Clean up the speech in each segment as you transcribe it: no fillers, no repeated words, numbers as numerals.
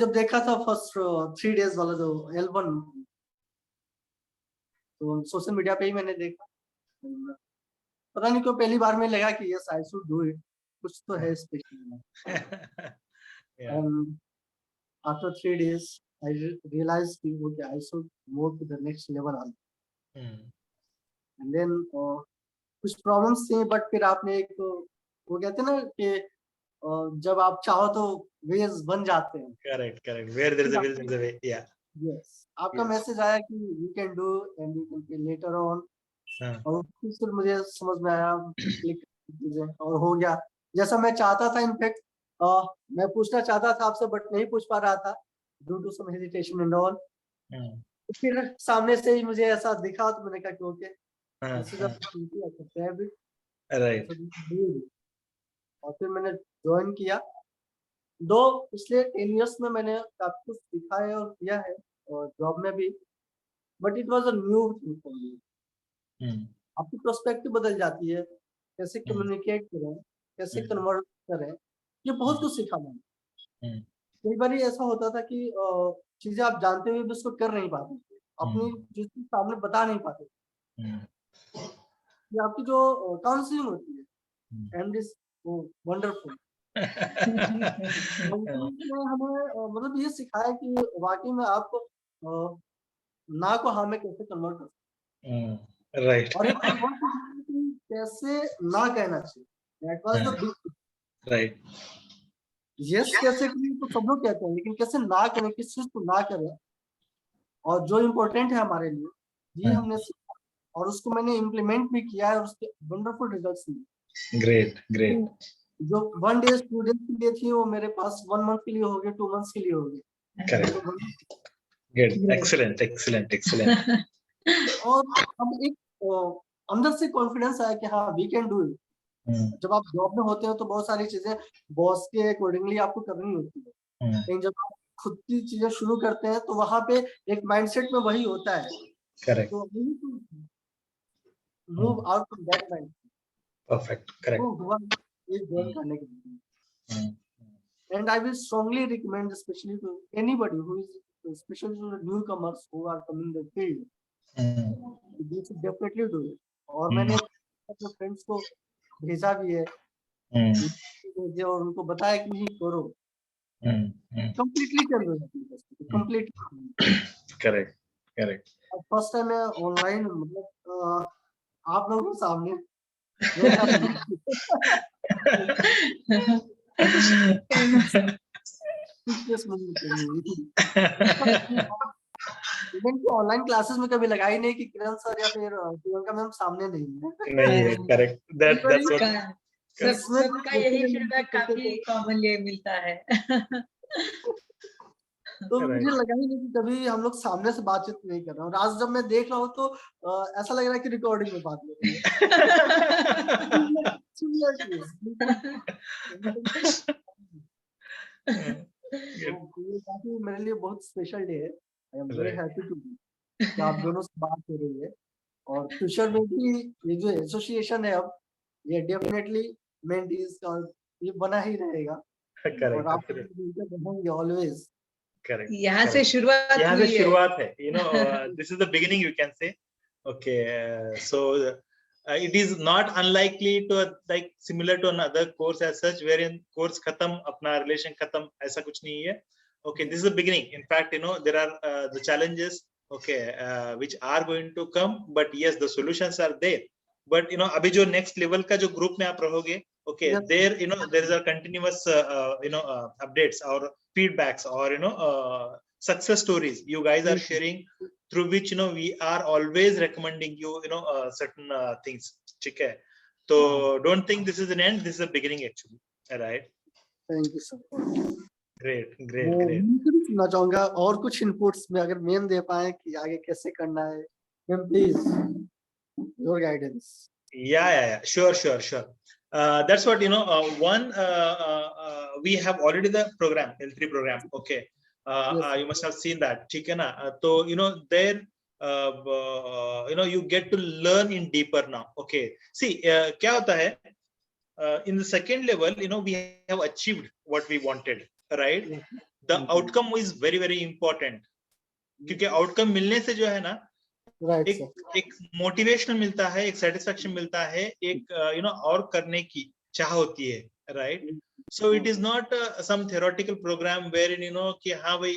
जब देखा था फर्स्ट 3 डेज वाला जो L1, तो सोशल मीडिया पे ही मैंने देखा। पता नहीं क्यों पहली बार में लगा कि yes I should do it, कुछ तो है special. Yeah. And after 3 days, I realized कि okay, I should move to the next level on. And then कुछ प्रॉब्लम्स थी, बट फिर आपने एक वो कहते हैं ना कि जब आप चाहो तो वेज बन जाते हैं। Correct, correct. Where there is a will, there is a way. Yeah. Yes, आपका Yes. मैसेज आया कि you can do and you can pay later on, हाँ. और फिर मुझे समझ में आया क्लिक चीजें और हो गया जैसा मैं चाहता था। इनफैक्ट मैं पूछना चाहता था आपसे बट नहीं पूछ पा रहा था due to some hesitation and all. फिर सामने से ही मुझे ऐसा दिखा तो मैंने कहा कि okay this is opportunity, I can have it, Right. और फिर मैंने ज्वाइन किया। दो पिछले 10 इयर्स में मैंने काफी कुछ सीखा है और किया है, और जॉब में भी, but it was a new thing for me. आपकी पर्सपेक्टिव बदल जाती है, कैसे कम्युनिकेट करें, कैसे कन्वर्ट करें, ये बहुत कुछ सीखा मैंने। कई बार ऐसा होता था कि चीजें आप जानते हुए भी उसको कर नहीं पाते, अपनी चीज सामने बता नहीं पाते। ये आपकी जो काउंसलिंग होती है एंड इज वंडरफुल। हमें मतलब ये सिखाया कि वाकई में आप ना को हाँ में कैसे कन्वर्ट कर सकते हैं। Right. और एक और कि कैसे ना कहना चाहिए, that was the big. Right. Yes कैसे करें तो सब लोग कहते हैं, लेकिन कैसे ना करें, किस चीज को ना करें, और जो इम्पोर्टेंट है हमारे लिए, ये हमने सीखा और उसको मैंने इम्प्लीमेंट भी किया है और उसके वंडरफुल रिजल्ट्स मिले। Great, great. जो 1 डेज 2 डेज के लिए थी वो मेरे पास 1 मंथ के लिए हो गए, 2 मंथ्स के लिए हो गए। Correct. Good. Excellent, excellent, excellent. और अब एक अंदर से कॉन्फिडेंस आया कि हाँ वी कैन डू इट। जब आप जॉब में होते हो तो बहुत सारी चीजें बॉस के अकॉर्डिंगली आपको करनी होती है, लेकिन जब आप खुद की चीजें शुरू करते हैं तो वहां पे एक माइंडसेट में वही होता है। Correct. तो move out of that mind. Perfect. Correct. वो हुआ ये जॉइन करने के लिए। And I will strongly recommend specially to anybody who is specially to the newcomers who are coming the field, they should definitely do it. और मैंने अपने friends को भेजा भी है, भेजे और उनको बताया कि नहीं करो, कंप्लीटली कर लो, completely. Correct, correct. First time मैं ऑनलाइन मतलब आप लोगों के सामने ऑनलाइन क्लासेस में कभी लगाई नहीं कि किरण सर या फिर प्रियंका मैम सामने नहीं है। करेक्ट, that's what सबका यही फीडबैक काफी कॉमनली मिलता है। तो मुझे लगा ही नहीं कि कभी हम लोग सामने से बातचीत नहीं कर रहे हैं, और आज जब मैं देख रहा हूँ तो ऐसा लग रहा है कि रिकॉर्डिंग में बात हो रही है। काफी मेरे लिए बहुत स्पेशल डे है। I am very happy to कि आप दोनों से बात हो रही है, और फ्यूचर में भी ये जो एसोसिएशन है अब ये डेफिनेटली मेंटीज का ये बना ही रहेगा, और आप बनाएंगे ऑलवेज। Correct. यहाँ से शुरुआत है, you know, this is the beginning, you can say. Okay, so it is not unlikely to like similar to another course as such, wherein course khatam apna relation khatam aisa kuch nahi hai. Okay, this is the beginning. In fact, you know, there are the challenges, okay, which are going to come, but yes, the solutions are there. But you know, abhi jo next level ka jo group mein aap rahoge, okay, yes. There, you know, there is a continuous you know, updates or feedbacks or you know, success stories you guys are sharing, through which you know we are always recommending you, you know, certain things. ठीक है, तो don't think this is an end, this is a beginning actually. Right? Thank you so much. Great, great, great. मैं सुनना चाहूंगा और कुछ inputs में अगर मैम दे पाए कि आगे कैसे करना है, ma'am please your guidance. Yeah, sure. That's what, you know, one we have already the program, L3 program. Okay, yes. You must have seen that. ठीक है ना? तो you know, there you know, you get to learn in deeper now. Okay, see, क्या होता है, in the second level, you know, we have achieved what we wanted, right? Yes. the outcome is very very important, क्योंकि outcome मिलने से जो है ना Right, sir. एक मोटिवेशन मिलता है, एक सेटिस्फेक्शन मिलता है, एक और करने की चाह होती है, right? So it is not some theoretical programme wherein कि हाँ भाई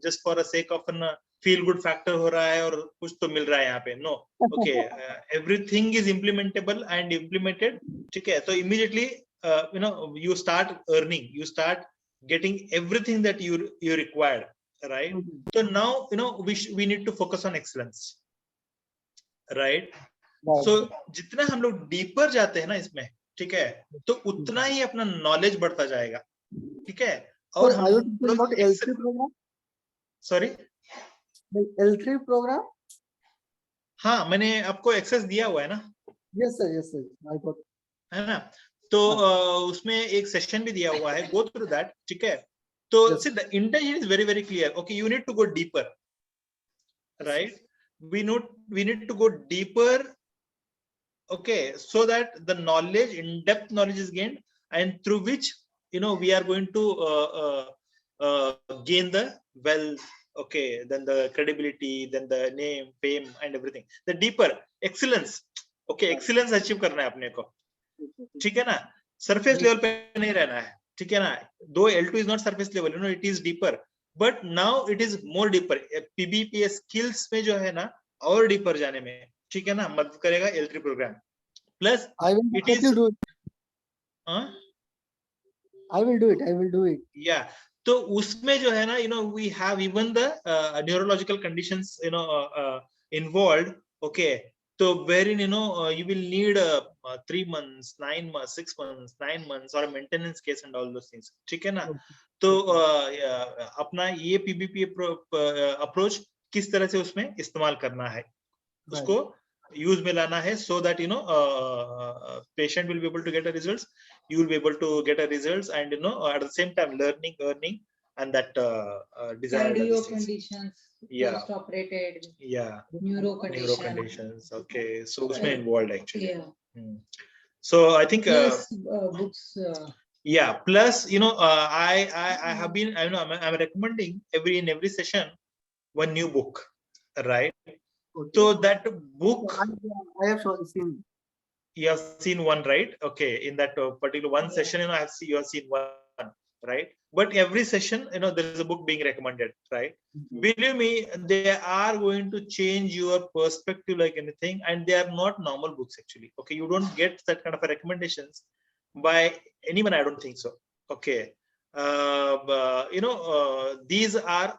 just for a sake of an feel good factor हो रहा है और कुछ तो मिल रहा है यहाँ पे, no, okay, everything is implementable and implemented, ठीक है? तो immediately you start earning, you start getting everything that you required, right? So now we need to focus on excellence, right? So जितना हम लोग डीपर जाते हैं ना इसमें, ठीक है, तो उतना ही अपना नॉलेज बढ़ता जाएगा, ठीक है? और हम लोग L3 program, sorry L3 program, हाँ, मैंने आपको एक्सेस दिया हुआ है ना, yes sir, I got it. है ना? तो उसमें एक सेशन भी दिया हुआ है, गो थ्रू दैट, ठीक है? तो Yes. see, the intention is very very clear. Okay, you need to go deeper, right? We need to go deeper, okay, so that the knowledge, in-depth knowledge is gained, and through which we are going to gain the wealth, okay, then the credibility, then the name, fame, and everything. The deeper excellence, okay, excellence achieve करना है अपने को, ठीक है ना? Surface level पे नहीं रहना है, ठीक है ना? दो L2 is not surface level, it is deeper, but now it is more deeper. PBPS skills में जो है ना और deeper जाने में, ठीक है ना, मदद करेगा L3 program. Plus I will it is do it. huh? I will do it. Yeah. तो उसमें जो है ना, we have even the neurological conditions involved, okay? So wherein you will need 3 months, 9 months, 6 months, 9 months or a maintenance case and all those things, ठीक है ना? तो अपना ये PBP अप्रोच किस तरह से उसमें इस्तेमाल करना है, उसको यूज में लाना है, so that patient will be able to get a results, you will be able to get a results, and at the same time learning, earning, and that desired cardio conditions, yeah, post operated, yeah, neuro conditions, okay, so उसमें involved actually. Yeah. So I think Plus books. Yeah, plus I have been I'm recommending in every session one new book, right? Okay. So that book I have seen. you have seen one, right? Okay, in that particular one session, you have seen one, right? But every session, there is a book being recommended, right? Believe me, they are going to change your perspective like anything, and they are not normal books actually. Okay, you don't get that kind of recommendations by anyone, I don't think so. Okay, these are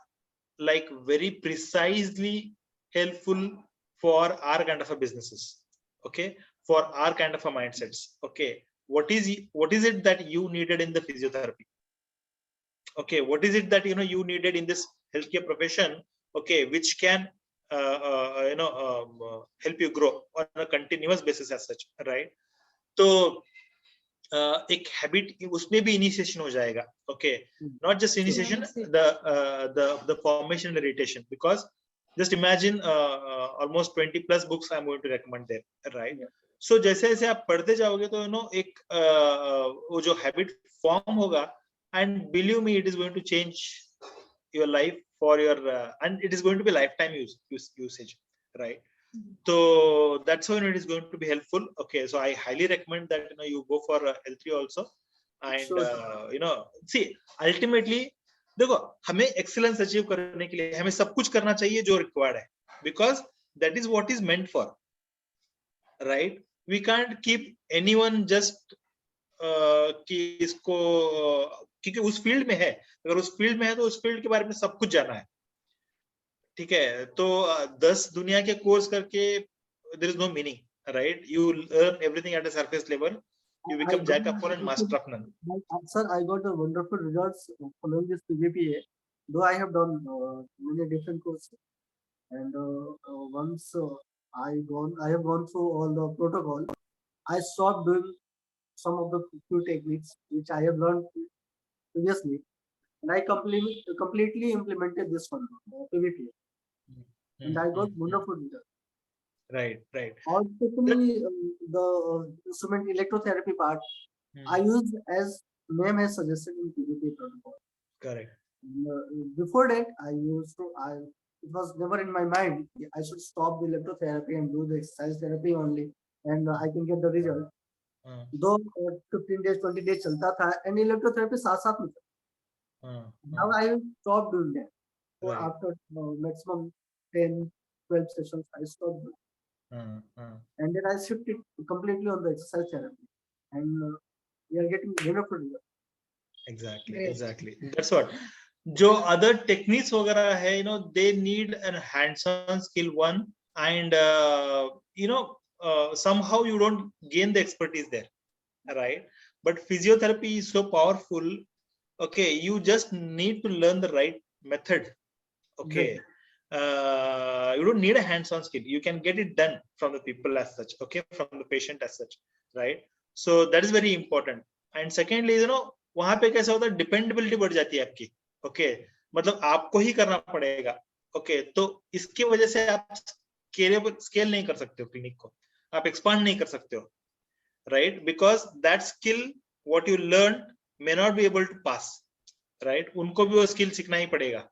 like very precisely helpful for our kind of a businesses, okay, for our kind of a mindsets. Okay, what is it that you needed in the physiotherapy? Okay, what is it that you needed in this healthcare profession, okay, which can help you grow on a continuous basis as such, right? So एक habit उसमें भी initiation हो जाएगा, okay, not just initiation, the formation and the retention, because just imagine almost 20 plus books I'm going to recommend there, right? So जैसे जैसे आप पढ़ते जाओगे तो एक वो जो हैबिट फॉर्म होगा, and believe me, it is going to change your life for your and it is going to be lifetime usage, right? So that's how it is going to be helpful. Okay, so I highly recommend that you go for L3 also, and see, ultimately देखो, हमें excellence achieve करने के लिए हमें सब कुछ करना चाहिए जो required है, because that is what is meant for, right? We can't keep anyone just कि इसको क्योंकि उस फील्ड में है, अगर उस फील्ड में है तो उस फील्ड के बारे में सब कुछ जाना है, ठीक है? तो 10 दुनिया के कोर्स करके there is no meaning, right? You learn everything at a surface level, you become jack of all and master of none. Sir, I got the wonderful results following this PVPA, though I have done many different courses, and once I have gone through all the protocol, I stopped doing some of the few techniques which I have learned previously, and I completely implemented this one, PVPA, and I got wonderful results. Right. Especially the instrument electrotherapy part, I use as name has suggested in PVPA protocol. Correct. Before that, it was never in my mind I should stop the electrotherapy and do the exercise therapy only, and I can get the result. Though 15 days, 20 days चलता था, and electrotherapy साथ-साथ में चलता. Now I stopped doing that. So Right. after maximum 10, 12 sessions, I stopped doing. And then I shifted completely on the exercise therapy, and we are getting wonderful results. Exactly, Great. exactly. That's what. जो other techniques वगैरह है, you know, they need a hands-on skill one, and somehow you don't gain the expertise there, right? But physiotherapy is so powerful. Okay, you just need to learn the right method. Okay. You don't need a hands-on skill. You can get it done from the people as such. Okay, from the patient as such, right? So that is very important. And secondly, you know, वहां पे कैसा होता है, dependability बढ़ जाती है आपकी. Okay, मतलब आपको ही करना पड़ेगा. ओके, तो इसकी वजह से आप स्केल नहीं कर सकते हो क्लिनिक को, आप एक्सपांड नहीं कर सकते हो, right? Because that skill what you learned may not be able to pass, right? उनको भी वो स्किल सीखना ही पड़ेगा.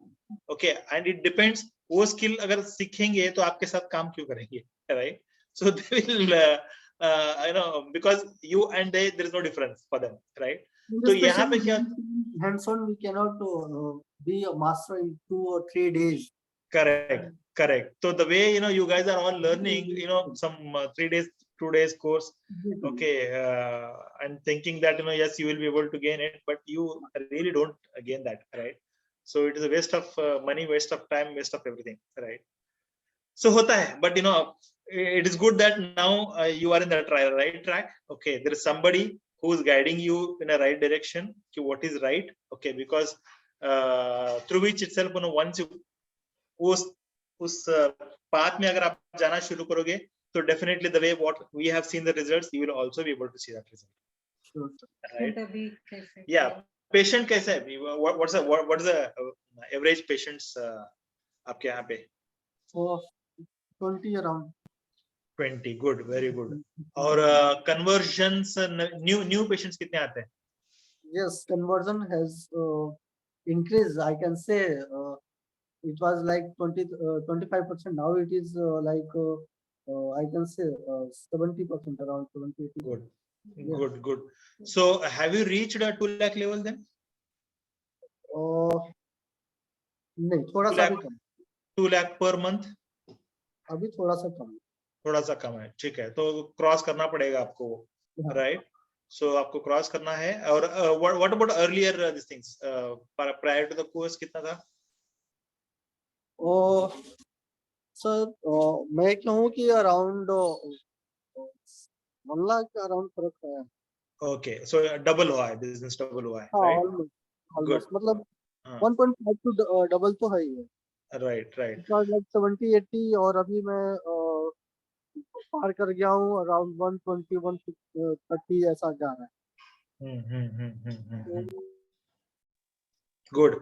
ओके, एंड इट डिपेंड्स, वो स्किल अगर सीखेंगे तो आपके साथ काम क्यों करेंगे, right? So they will because you and they, there is no difference for them, right? तो यहाँ पे क्या, hands on we cannot be a master in 2 or 3 days. Correct. So the way, you know, you guys are all learning, you know, some 3 days, 2 days course, okay, and thinking that, you know, yes, you will be able to gain it, but you really don't gain that, right? So it is a waste of money, waste of time, waste of everything, right? So hota hai, but you know, it is good that now you are in the right track. Okay, there is somebody who is guiding you in a right direction, what is right. Okay, because through which itself, you know, once you उस path में अगर आप जाना शुरू करोगे, तो definitely the way what we have seen the results, you will also be able to see that result. Sure. Right? Yeah. Patient कैसा है? What is the average patients आपके यहाँ पे? 20 around. 20, good, very good. और conversions, new patients कितने आते हैं? Yes, conversion has increased. I can say it was like 25%. Now it is I can say 70%, around 70. Good. Yeah. Good. So have you reached a 2 lakh level then? नहीं, थोड़ा सा भी कम. 2 lakh per month? अभी थोड़ा सा कम. थोड़ा सा कम है, ठीक है, तो क्रॉस करना पड़ेगा आपको, राइट? सो आपको क्रॉस करना है. और what about earlier this things, prior to the course कितना था? सर मैं कहूँ कि अराउंड 1 लाख के अराउंड फर्क है. ओके, सो डबल हुआ है, बिजनेस डबल हुआ है, राइट? ऑलमोस्ट मतलब 1.5 to डबल तो है ही है. राइट. like 70-80 और अभी मैं पार कर गया हूँ, अराउंड 120-130 ऐसा जा रहा है. गुड.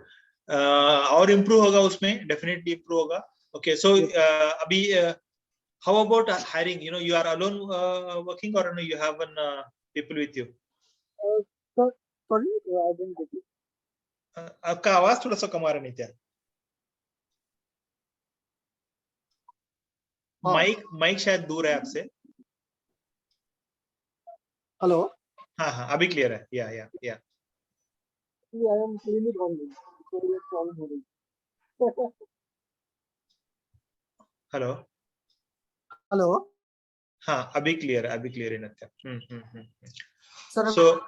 और इम्प्रूव होगा उसमें, डेफिनेटली इम्प्रूव होगा. ओके, सो अभी how about hiring? You know, you are alone working, or no, you have people with you? Sorry, I didn't get it. आपका आवाज थोड़ा सा कम आ रहा है नित्या. माइक शायद दूर है आपसे. हेलो. हाँ, अभी क्लियर है. या I am clean it only. Hello. हाँ, अभी क्लियर है नित्या. Sir, so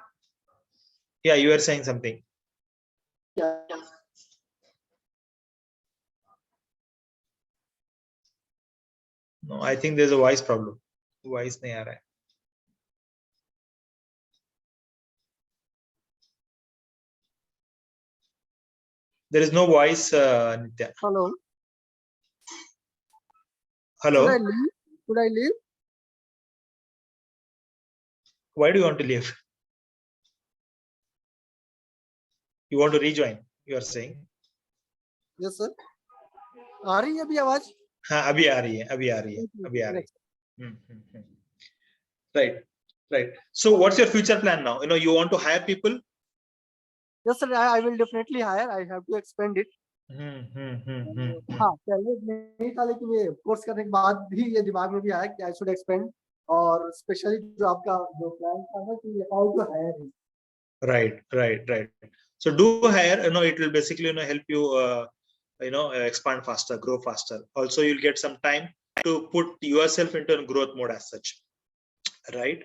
yeah, you are saying something. Yeah. No, I think there's a voice problem. Voice नहीं आ रहा है. There is no voice, Nitya. Hello. Should I leave? Why do you want to leave? You want to rejoin, you are saying? Yes, sir. आ रही है अभी आवाज? हाँ, अभी आ रही है. Right. So what's your future plan now? You know, you want to hire people? Yes sir, I will definitely hire. I have to expand it. हाँ, पहले नहीं था, लेकिन ये कोर्स करने के बाद भी ये दिमाग में भी आया कि आई शुड एक्सपेंड, और स्पेशली जो आपका जो प्लान था ना कि how to hire him. Right. So do hire, it will basically, help you, expand faster, grow faster. Also, you'll get some time to put yourself into a growth mode as such, right?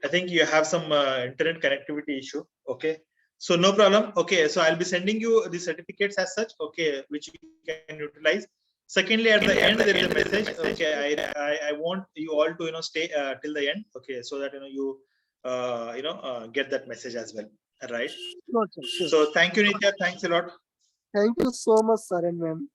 I think you have some internet connectivity issue. Okay, so no problem. Okay, so I'll be sending you the certificates as such. Okay, which you can utilize. Secondly, at the end there is a message. Okay, I want you all to stay till the end. Okay, so that you get that message as well. Right. Sure, sir, sure. So thank you, Nitya. Thanks a lot. Thank you so much, sir and ma'am.